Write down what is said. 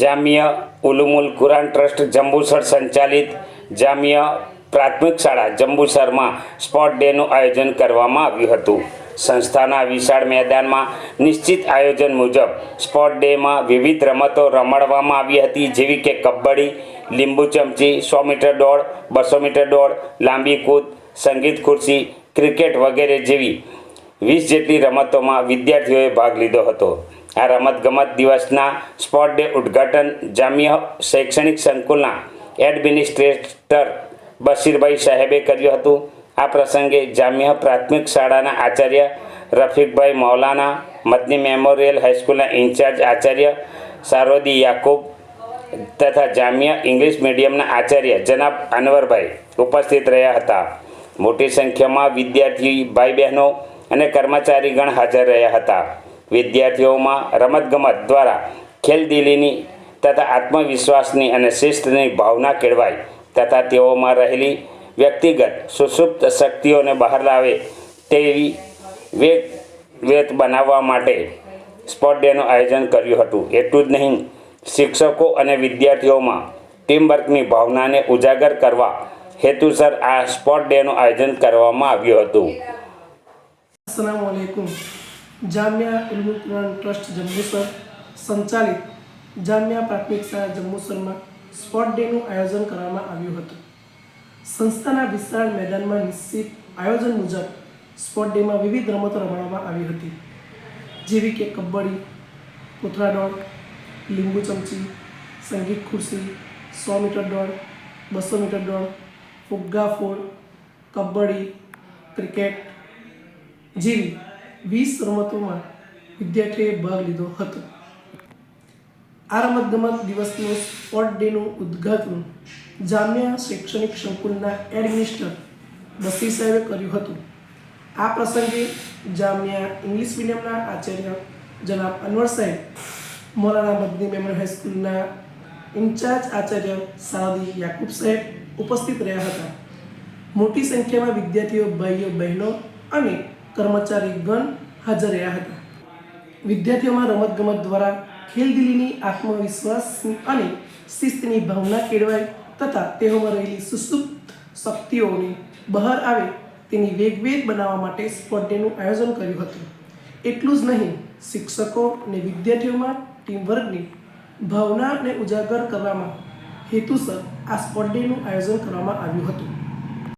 Jamia ઉલુમુલ Quran trust Jambusar સંચાલિત જામિયા પ્રાથમિક શાળા જંબુસરમાં સ્પોર્ટ ડેનું આયોજન કરવામાં આવ્યું હતું. સંસ્થાના વિશાળ મેદાનમાં નિશ્ચિત આયોજન મુજબ સ્પોર્ટ ડેમાં વિવિધ રમતો રમાડવામાં આવી હતી, જેવી કે કબડ્ડી, લીંબુ ચમચી, 100 મીટર દોડ, 200 મીટર દોડ, લાંબી કૂદ, સંગીત ખુરશી, ક્રિકેટ વગેરે જેવી 20 જેટલી રમતોમાં વિદ્યાર્થીઓએ ભાગ લીધો હતો. આ રમતગમત દિવસના સ્પોર્ટ ડે ઉદ્ઘાટન જામિયા શૈક્ષણિક સંકુલના એડમિનિસ્ટ્રેટર બશીરભાઈ સાહેબે કર્યું હતું. આ પ્રસંગે જામિયા પ્રાથમિક શાળાના આચાર્ય રફીકભાઈ મૌલાના, મદની મેમોરિયલ હાઈસ્કૂલના ઇન્ચાર્જ આચાર્ય સારોદી યાકૂબ તથા જામિયા ઇંગ્લિશ મીડિયમના આચાર્ય જનાબ અનવરભાઈ ઉપસ્થિત રહ્યા હતા. મોટી સંખ્યામાં વિદ્યાર્થી ભાઈ બહેનો અને કર્મચારીગણ હાજર રહ્યા હતા. વિદ્યાર્થીઓમાં રમતગમત દ્વારા ખેલદિલીની તથા આત્મવિશ્વાસની અને શિસ્તની ભાવના કેળવાય તથા તેઓમાં રહેલી વ્યક્તિગત સુષુપ્ત શક્તિઓને બહાર લાવે તેવી વેત બનાવવા માટે સ્પોર્ટ ડેનું આયોજન કર્યું હતું. એટલું જ નહીં, શિક્ષકો અને વિદ્યાર્થીઓમાં ટીમવર્કની ભાવનાને ઉજાગર કરવા હેતુસર આ સ્પોર્ટ ડેનું આયોજન કરવામાં આવ્યું હતું. अस्सलामु अलैकुम। जामिया उलुमुल कुरान ट्रस्ट जंबूसर संचालित जामिया प्राथमिक शाळा जंबूसરમાં સ્પોર્ટ ડેનું આયોજન કરવામાં આવ્યું હતું. સંસ્થાના વિશાળ મેદાનમાં નિશ્ચિત આયોજન મુજબ સ્પોર્ટ ડેમાં વિવિધ રમતો રમાડવામાં આવી હતી, જેવી કે કબડ્ડી, કોથળા દોડ, લીંબુ ચમચી, સંગીત ખુરશી, 100 મીટર દોડ, 200 મીટર દોડ, ફુગ્ગા ફોડ, કબડ્ડી, ક્રિકેટ જેવી 20 રમતોમાં વિદ્યાર્થીઓએ ભાગ લીધો હતો. આ રમતગમત દિવસનું સ્પોર્ટ ડેનું ઉદ્ઘાટન જામિયા શૈક્ષણિક સંકુલના એડમિનિસ્ટ્રેટર બશીર સાહેબે કર્યું હતું. આ પ્રસંગે જામિયા ઇંગ્લિશ મીડિયમના આચાર્ય જનાબ અનવર સાહેબ, મૌલાના મદની મેમોરિયલ હાઈસ્કૂલના ઇન્ચાર્જ આચાર્ય સારોદી યાકૂબ સાહેબ ઉપસ્થિત રહ્યા હતા. મોટી સંખ્યામાં વિદ્યાર્થીઓ, ભાઈઓ બહેનો અને કર્મચારીગણ હાજર રહ્યા હતા. વિદ્યાર્થીઓમાં રમતગમત દ્વારા ખેલદિલીની, આત્મવિશ્વાસ અને શિસ્તની ભાવના કેળવાય તથા તેઓમાં રહેલી સુષુપ્ત શક્તિઓને બહાર આવે તેની વેગવેદ બનાવવા માટે સ્પોર્ટ ડેનું આયોજન કર્યું હતું. એટલું જ નહીં, શિક્ષકો અને વિદ્યાર્થીઓમાં ટીમવર્કની ભાવનાને ઉજાગર કરવામાં હેતુસર આ સ્પોર્ટ ડેનું આયોજન કરવામાં આવ્યું હતું.